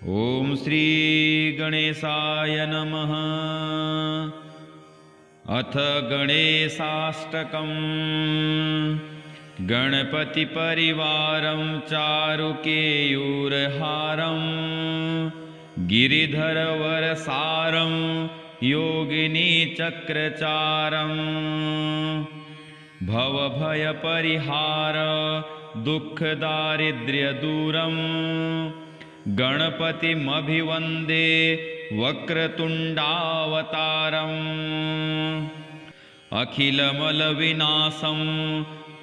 ॐ श्री गणेशाय नमः। अथ गणेशाष्टकम्। गणपतिपरिवारं चारुकेयूरहारं गिरिधरवरसारं योगिनीचक्रचारं भवभयपरिहार दुःखदारिद्र्यदूरं गणपतिमभिवन्दे वक्रतुण्डावतारम्। अखिलमलविनाशं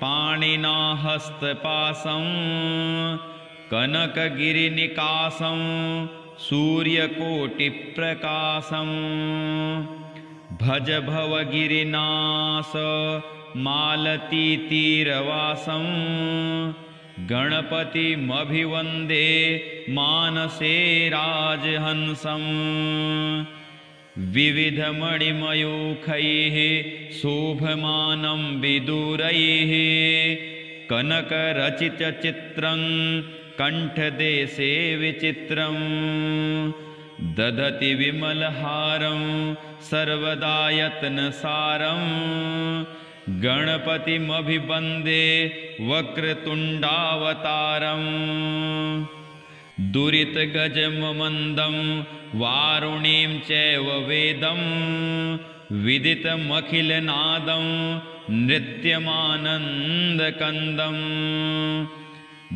पाणिनाहस्तपाशं कनकगिरिनिकाशं सूर्यकोटिप्रकाशं भज भवगिरिनाश मालतीतीरवासं गणपतिमभिवन्दे मानसे राजहंसं। विविधमणिमयूखैः शोभमानं विदूरैः कनकरचितचित्रं कण्ठदेशे विचित्रं दधति विमलहारं सर्वदा यत्नसारं गणपतिमभिवन्दे वक्रतुण्डावतारम्। दुरितगजममन्दं वारुणीं चैव वेदं विदितमखिलनादं नृत्यमानन्दकन्दं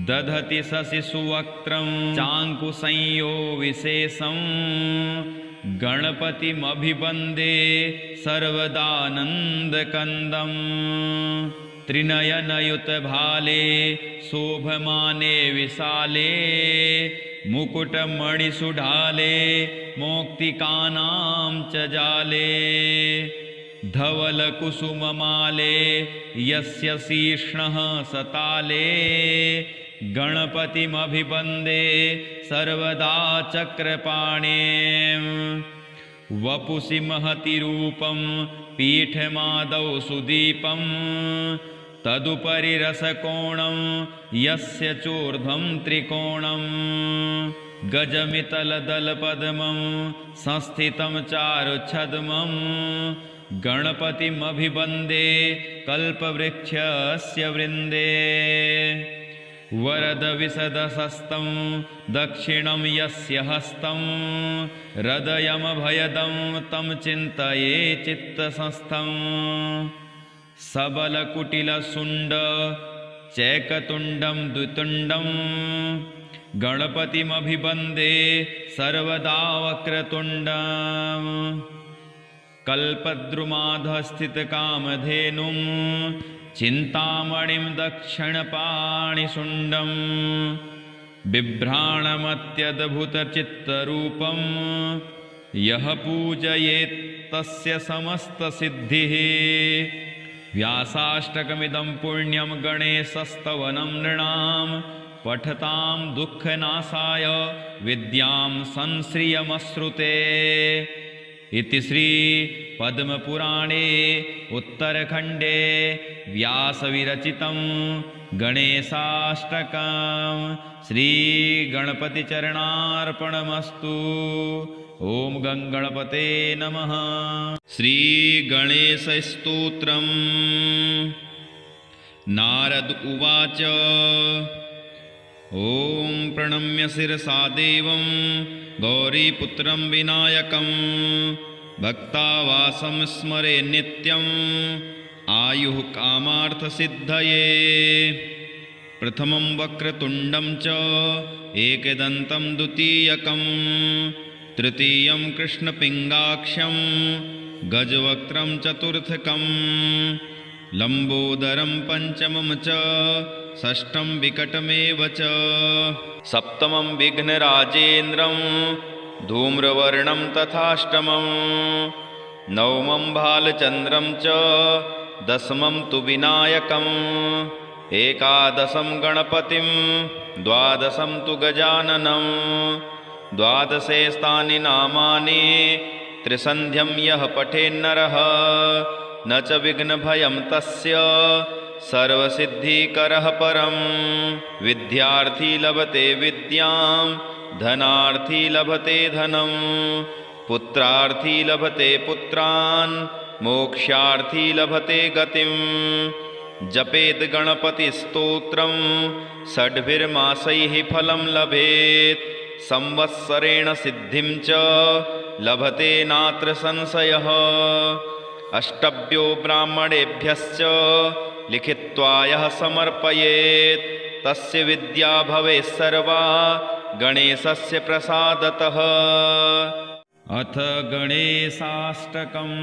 दधति शशिसुवक्त्रं चाङ्कुसंयो विशेषं गणपतिमभिवन्दे सर्वदानन्दकन्दं। त्रिनयनयुतभाले शोभमाने विशाले मुकुटमणिसुढाले मौक्तिकानां च जाले धवलकुसुममाले यस्य शीर्ष्णः सताले गणपतिमभिवन्दे सर्वदा चक्रपाणिं। वपुषि महति रूपं पीठमादौ सुदीपं तदुपरि रसकोणं यस्य चोर्ध्वं त्रिकोणं गजमितलदलपद्मं संस्थितं चारुच्छद्मं गणपतिमभिवन्दे कल्पवृक्षस्य वृन्दे। वरदविशदशस्तं दक्षिणं यस्य हस्तं हृदयमभयदं तं चिन्तये चित्तसंस्थं। सबलकुटिलशुण्ड चैकतुण्डं द्वितुण्डं गणपतिमभिवन्दे सर्वदा वक्रतुण्डं। कल्पद्रुमाधस्थितकामधेनुं चिन्तामणिं दक्षिणपाणिशुण्डं बिभ्राणमत्यद्भुतचित्तरूपं यः पूजयेत् तस्य समस्तसिद्धिः। व्यासाष्टकमिदं पुण्यं गणेशस्तवनं नृणां पठतां दुःखनाशाय विद्यां संश्रियमश्रुते। इति श्री पद्मपुराणे उत्तरखण्डे व्यासविरचितं गणेशाष्टकं श्रीगणपतिचरणार्पणमस्तु। ॐ गणपते नमः। श्रीगणेशस्तोत्रम्। नारद उवाच ॐ प्रणम्य शिरसा देवं गौरीपुत्रं विनायकं भक्तावासं स्मरे नित्यं आयुः कामार्थसिद्धये। प्रथमं वक्रतुण्डं च एकदन्तं द्वितीयकं तृतीयं कृष्णपिङ्गाक्षं गजवक्त्रं चतुर्थकं लम्बोदरं पञ्चमं च षष्ठं विकटमेव च सप्तमं विघ्नराजेन्द्रं धूम्रवर्णं तथाष्टमं नवमं भालचन्द्रं च दशमं तु विनायकम् एकादशं गणपतिं द्वादशं तु गजाननं द्वादशे स्थानि नामानि त्रिसन्ध्यं यः पठेन्नरः न च विघ्नभयं तस्य सर्वसिद्धिकरः परं। विद्यार्थी लभते विद्यां धनार्थी लभते धनं पुत्रार्थी लभते पुत्रान् मोक्षार्थी लभते गतिं जपेत गणपतिस्तोत्रं षड्भिर्मासैः फलं लभेत् संवत्सरेण सिद्धिं च लभते नात्र संशयः अष्टभ्यो ब्राह्मणेभ्यश्च लिखित्वा यः समर्पयेत् तस्य विद्या भवेत् सर्वा गणेशस्य प्रसादतः। अथ गणेशाष्टकम्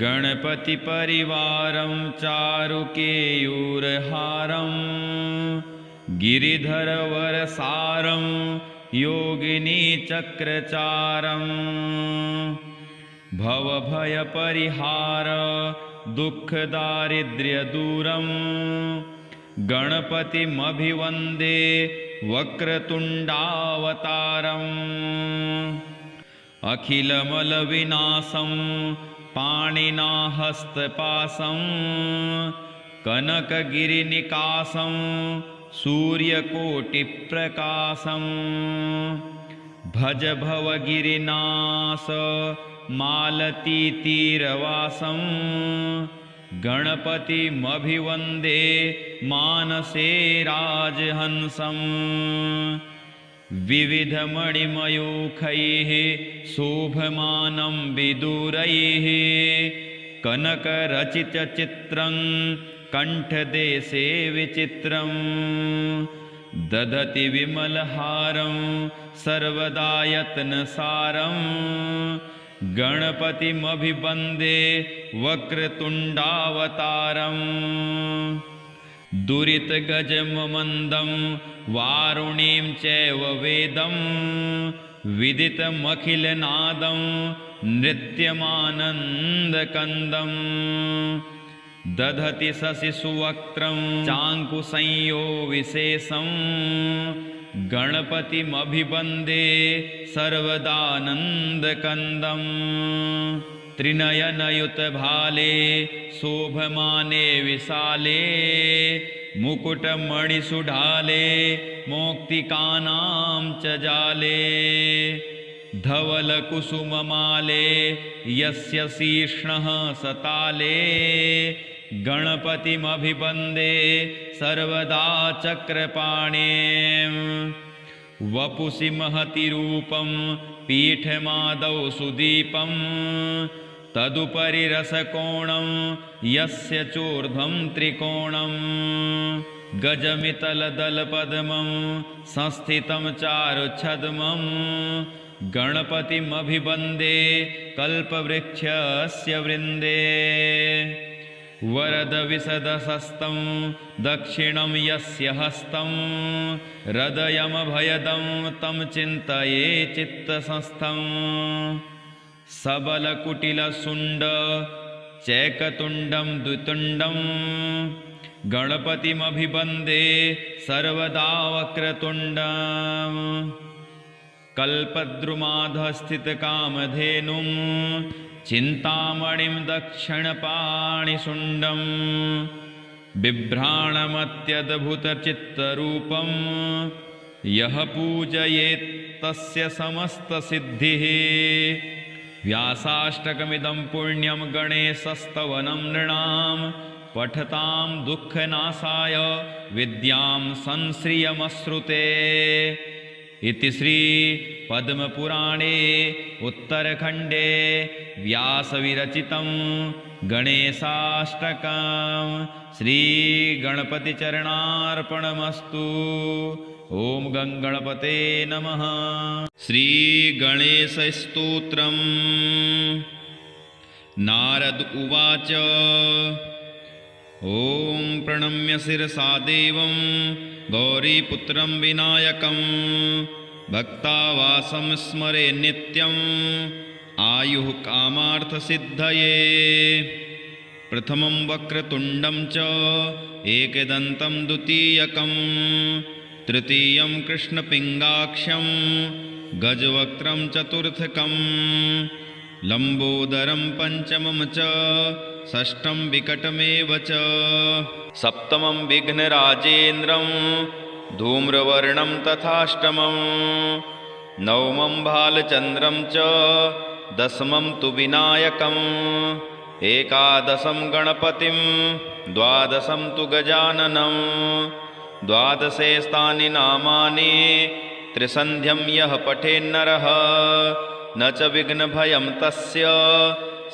गणपतिपरिवारं चारुकेयूरहारं गिरिधरवरसारं योगिनीचक्रचारं भवभयपरिहार दुःखदारिद्र्यदूरं गणपतिमभिवन्दे वक्रतुण्डावतारम् अखिलमलविनाशं पाणिना हस्तपाशं कनकगिरिनिकाशं सूर्यकोटिप्रकाशं भज भवगिरिनाश मालतीतीरवासं गणपतिमभिवन्दे मानसे राजहंसं विविधमणिमयूखैः शोभमानं विदूरैः कनकरचितचित्रं कण्ठदेशे विचित्रं ददति विमलहारं सर्वदा यत्नसारं गणपतिमभिवन्दे वक्रतुण्डावतारम् दुरितगजममन्दं वारुणीं चैव वेदं विदितमखिलनादं नृत्यमानन्दकन्दं दधति शशिसुवक्त्रं चाङ्कुसंयो विशेषं गणपतिमभिवन्दे सर्वदानन्दकन्दं त्रिनयनयुतभाले शोभमाने विशाले मुकुटमणिसुढाले मौक्तिकानां च जाले धवलकुसुममाले यस्य शीर्ष्णः सताले गणपतिमभिवन्दे सर्वदा चक्रपाणिं वपुषि महति रूपं पीठमादौ सुदीपं तदुपरि रसकोणं यस्य चोर्ध्वं त्रिकोणं गजमितलदलपद्मं संस्थितं चारुच्छद्मं गणपतिमभिवन्दे कल्पवृक्षस्य वृन्दे वरदविशदशस्तं दक्षिणं यस्य हस्तं हृदयमभयदं तं चिन्तये चित्तसंस्थं सबलकुटिलशुण्ड चैकतुण्डं द्वितुण्डं गणपतिमभिवन्दे सर्वदा वक्रतुण्डं कल्पद्रुमाधस्थितकामधेनुं चिन्तामणिं दक्षिणपाणिशुण्डं बिभ्राणमत्यद्भुतचित्तरूपं यः पूजयेत् तस्य समस्तसिद्धिः व्यासाष्टकमिदं पुण्यं गणेशस्तवनं नृणां पठतां दुःखनाशाय विद्यां संश्रियमश्रुते इति श्री पद्मपुराणे उत्तरखण्डे व्यासविरचितं गणेशाष्टकं श्रीगणपतिचरणार्पणमस्तु। ओम गणपते नमः। श्रीगणेशस्तोत्रम्। नारद उवाच ओम प्रणम्य शिरसा देवं गौरीपुत्रं विनायकं भक्तावासं स्मरे नित्यं आयुः कामार्थसिद्धये। प्रथमं वक्रतुण्डं च एकदन्तं द्वितीयकं तृतीयं कृष्णपिङ्गाक्षं गजवक्त्रं चतुर्थकं लम्बोदरं पंचमं च षष्ठं विकटमेव च सप्तमं विघ्नराजेन्द्रं धूम्रवर्णं तथाष्टमं नवमं भालचन्द्रं च दशमं तु विनायकम् एकादशं गणपतिं द्वादशं तु गजाननं द्वादशे स्थानि नामानि त्रिसन्ध्यं यः पठेन्नरः न च विघ्नभयं तस्य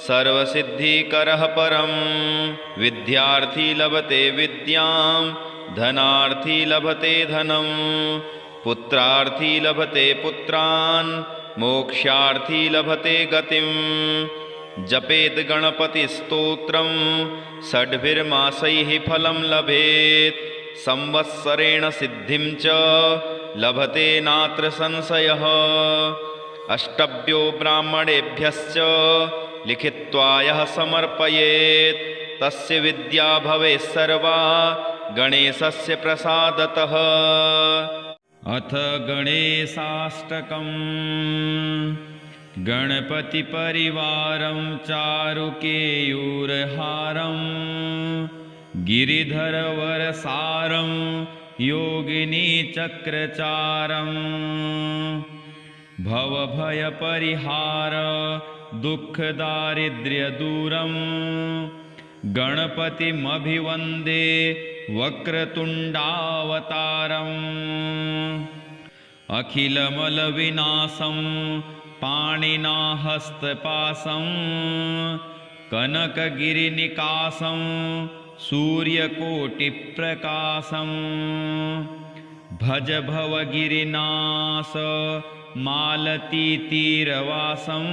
सर्वसिद्धिकरः परं विद्यार्थी लभते विद्यां धनार्थी लभते धनं पुत्रार्थी लभते पुत्रान् मोक्षार्थी लभते गतिं जपेत गणपतिस्तोत्रं षड्भिर्मासैः फलं लभेत् संवत्सरेण सिद्धिं च लभते नात्र संशयः अष्टभ्यो ब्राह्मणेभ्यश्च लिखित्वा यः समर्पयेत् तस्य विद्या भवेत् सर्वा गणेशस्य प्रसादतः। अथ गणेशाष्टकम् गणपतिपरिवारं चारुकेयूरहारं गिरिधरवरसारं योगिनीचक्रचारं भवभयपरिहार दुःखदारिद्र्यदूरं गणपतिमभिवन्दे वक्रतुण्डावतारम् अखिलमलविनाशं पाणिना हस्तपाशं कनकगिरिनिकाशं सूर्यकोटिप्रकाशं भज भवगिरिनाश मालतीतीरवासं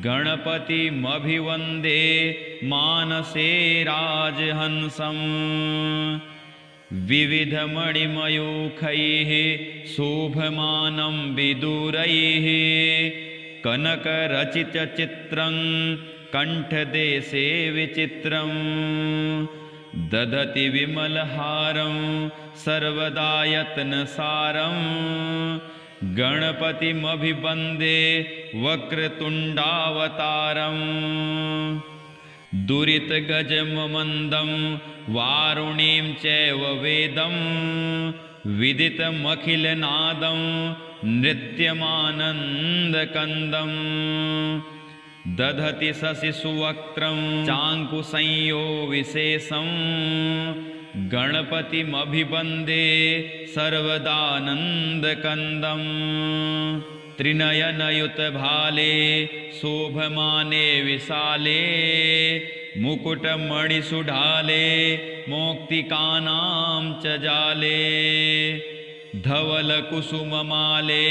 गणपतिमभिवन्दे मानसे राजहंसं विविधमणिमयूखैः शोभमानं विदूरैः कनकरचितचित्रं कण्ठदेशे विचित्रं ददति विमलहारं सर्वदा यत्नसारं गणपतिमभिवन्दे वक्रतुण्डावतारम् दुरितगजममन्दं वारुणीं चैव वेदं विदितमखिलनादं नृत्यमानन्दकन्दं दधति शशिसुवक्त्रं चाङ्कुसंयो विशेषं गणपतिमभिवन्दे सर्वदानन्दकन्दं त्रिनयनयुतभाले शोभमाने विशाले मुकुटमणिसुढाले मौक्तिकानां च जाले धवलकुसुममाले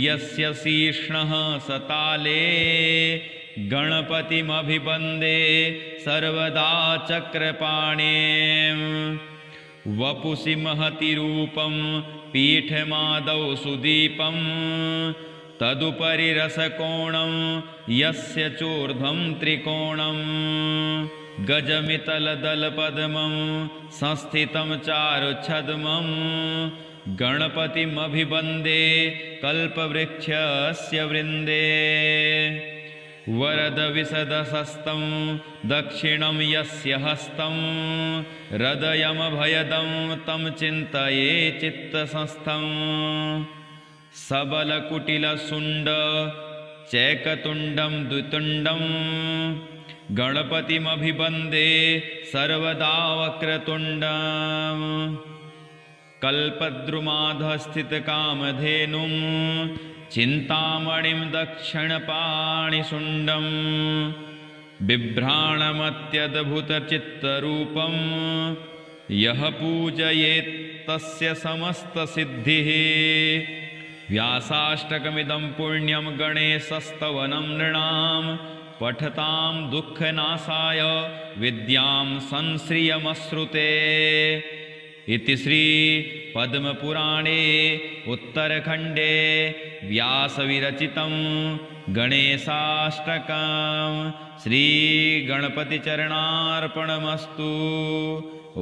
यस्य शीर्ष्णः सताले गणपतिमभिवन्दे सर्वदा चक्रपाणिं वपुषि महति रूपं पीठमादौ सुदीपं तदुपरि रसकोणं यस्य चोर्ध्वं त्रिकोणं गजमितलदलपद्मं संस्थितं चारुच्छद्मं गणपतिमभिवन्दे कल्पवृक्षस्य वृन्दे वरदविशदशस्तं दक्षिणं यस्य हस्तं हृदयमभयदं तं चिन्तये चित्तसंस्थं सबलकुटिलशुण्ड चैकतुण्डं द्वितुण्डं गणपतिमभिवन्दे सर्वदा वक्रतुण्डं कल्पद्रुमाधस्थितकामधेनुं चिन्तामणिं दक्षिणपाणिशुण्डं बिभ्राणमत्यद्भुतचित्तरूपं यः पूजयेत् तस्य समस्तसिद्धिः व्यासाष्टकमिदं पुण्यं गणेशस्तवनं नृणां पठतां दुःखनाशाय विद्यां संश्रियमश्रुते इति श्री पद्मपुराणे उत्तरखण्डे व्यासविरचितं गणेशाष्टकं श्रीगणपतिचरणार्पणमस्तु।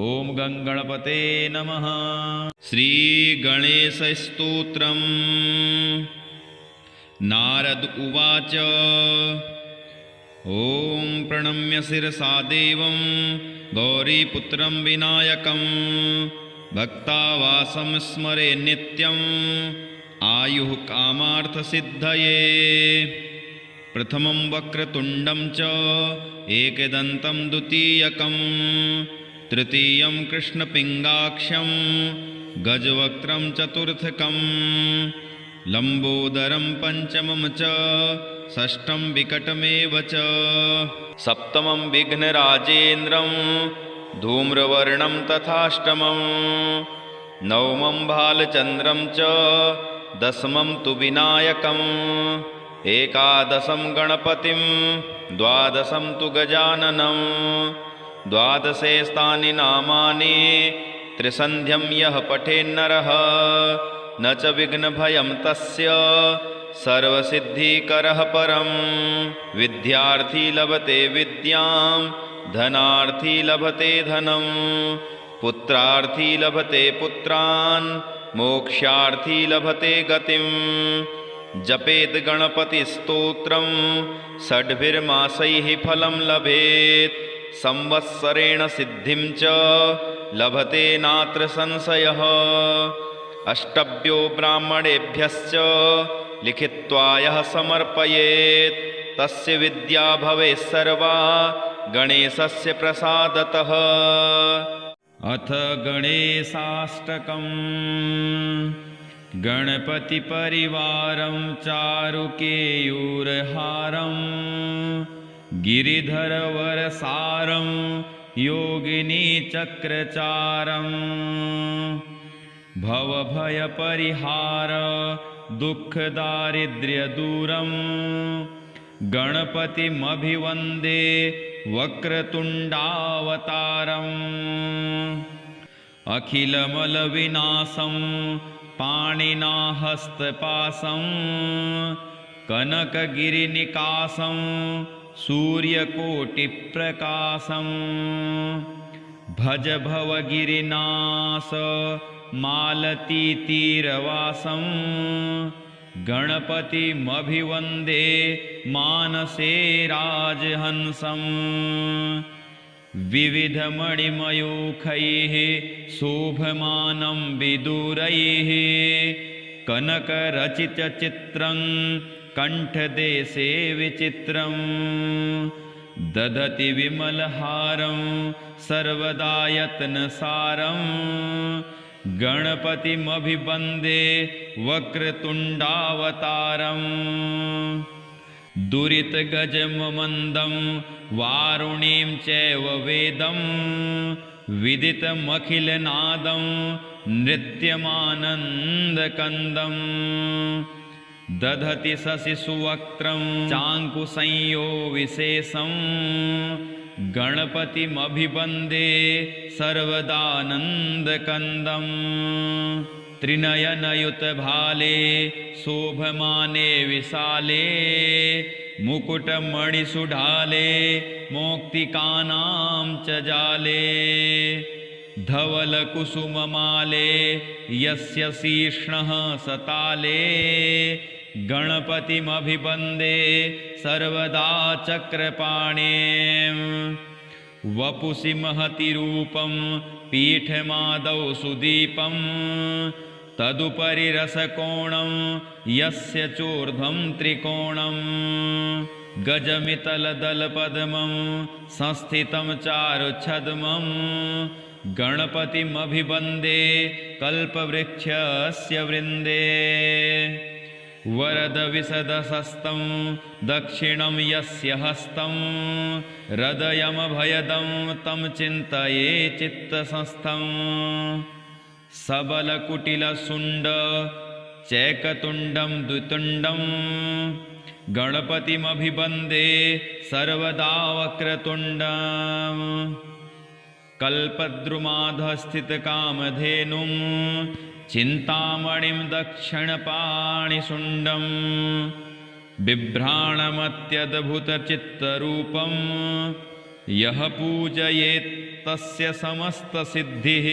ओम गणपते नमः। श्रीगणेशस्तोत्रम्। नारद उवाच ओम प्रणम्य शिरसा देवं गौरीपुत्रं विनायकं भक्तावासं स्मरे नित्यम् आयुः कामार्थसिद्धये। प्रथमं वक्रतुण्डं च एकदन्तं द्वितीयकं तृतीयं कृष्णपिङ्गाक्षं गजवक्त्रं चतुर्थकं लम्बोदरं पञ्चमं च षष्ठं विकटमेव च सप्तमं विघ्नराजेन्द्रं धूम्रवर्णं तथाष्टमं नवमं भालचन्द्रं च दशमं तु विनायकम् एकादशं गणपतिं द्वादशं तु गजाननं द्वादशे स्थानि नामानि त्रिसन्ध्यं यः पठेन्नरः न च विघ्नभयं तस्य सर्वसिद्धिकरः परं। विद्यार्थी लभते विद्यां धनार्थी लभते धनं पुत्रार्थी लभते पुत्रान् मोक्षार्थी लभते गतिं। जपेत गणपतिस्तोत्रं षड्भिर्मासैः फलं लभेत् संवत्सरेण सिद्धिं च लभते नात्र संशयः। अष्टभ्यो ब्राह्मणेभ्यश्च लिखित्वा यः समर्पयेत् तस्य विद्या भवेत् सर्वा गणेशस्य प्रसादतः। अथ गणेशाष्टकम्। गणपतिपरिवारं चारुकेयूरहारं गिरिधरवरसारं योगिनीचक्रचारं भवभयपरिहार दुःखदारिद्र्यदूरं गणपतिमभिवन्दे वक्रतुण्डावतारम्। अखिलमलविनाशं पाणिना हस्तपाशं कनकगिरिनिकाशं सूर्यकोटिप्रकाशं भज भवगिरिनाश मालतीतीरवासं गणपतिमभिवन्दे मानसे राजहंसम्। विविधमणिमयूखैः शोभमानं विदूरैः कनकरचितचित्रं कण्ठदेशे विचित्रं दधति विमलहारं सर्वदा यत्नसारं गणपतिमभिवन्दे वक्रतुण्डावतारम्। दुरितगजममन्दं वारुणीं चैव वेदं विदितमखिलनादं नृत्यमानन्दकन्दं दधति शशिसुवक्त्रं चाङ्कुसंयो विशेषं गणपतिमभिवन्दे सर्वदानन्दकन्दम्। त्रिनयनयुतभाले शोभमाने विशाले मुकुटमणिसुढाले मौक्तिकानां च जाले धवलकुसुममाले यस्य शीर्ष्णः सताले गणपतिमभिवन्दे सर्वदा चक्रपाणिम्। वपुषि महति रूपं पीठमादौ सुदीपं तदुपरि रसकोणं यस्य चोर्ध्वं त्रिकोणं गजमितलदलपद्मं संस्थितं चारुच्छद्मं गणपतिमभिवन्दे कल्पवृक्षस्य वृन्दे। वरदविशदशस्तं दक्षिणं यस्य हस्तं हृदयमभयदं तं चिन्तये चित्तसंस्थं। सबलकुटिलशुण्ड चैकतुण्डं द्वितुण्डं गणपतिमभिवन्दे सर्वदा वक्रतुण्डं। कल्पद्रुमाधस्थितकामधेनुं चिन्तामणिं दक्षिणपाणिशुण्डं बिभ्राणमत्यद्भुतचित्तरूपं यः पूजयेत् तस्य समस्तसिद्धिः।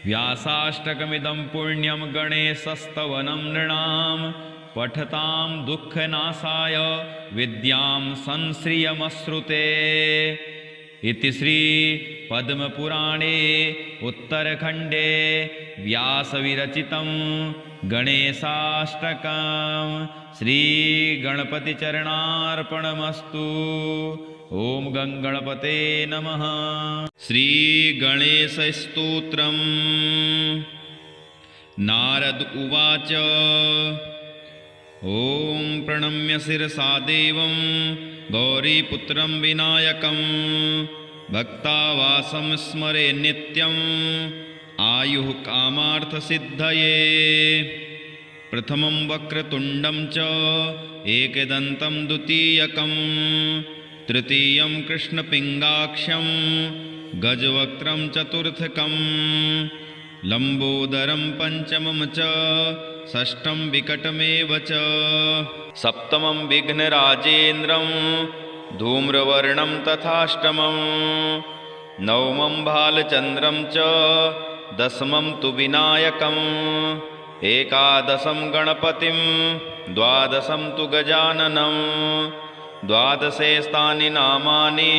व्यासाष्टकमिदं पुण्यं गणेशस्तवनं नृणां पठतां दुःखनाशाय विद्यां संश्रियमश्रुते। इति श्री पद्मपुराणे उत्तरखण्डे व्यासविरचितं गणेशाष्टकं श्रीगणपतिचरणार्पणमस्तु। ॐ गणपते नमः। श्रीगणेशस्तोत्रम्। नारद उवाच ॐ प्रणम्य शिरसा देवं गौरीपुत्रं विनायकं भक्तावासं स्मरे नित्यम् आयुः कामार्थसिद्धये। प्रथमं वक्रतुण्डं च एकदन्तं द्वितीयकं तृतीयं कृष्णपिङ्गाक्षं गजवक्त्रं चतुर्थकं लम्बोदरं पञ्चमं च षष्ठं विकटमेव च सप्तमं विघ्नराजेन्द्रं धूम्रवर्णं तथाष्टमं नवमं भालचन्द्रं च दशमं तु विनायकम् एकादशं गणपतिं द्वादशं तु गजाननं द्वादशे स्थानि नामानि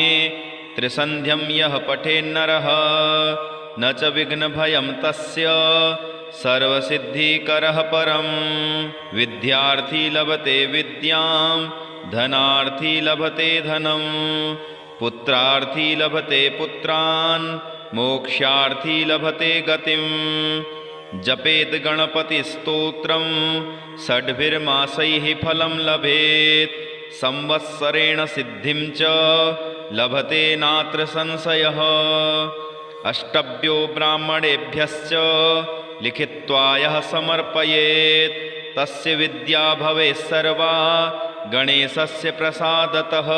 त्रिसन्ध्यं यः पठेन्नरः न च विघ्नभयं तस्य सर्वसिद्धिकरः परं। विद्यार्थी लभते विद्यां धनार्थी लभते धनं पुत्रार्थी लभते पुत्रान् मोक्षार्थी लभते गतिं। जपेत गणपतिस्तोत्रं षड्भिर्मासैः फलं लभेत् संवत्सरेण सिद्धिं च लभते नात्र संशयः। अष्टभ्यो ब्राह्मणेभ्यश्च लिखित्वा यः समर्पयेत् तस्य विद्या भवेत् सर्वा गणेशस्य प्रसादतः।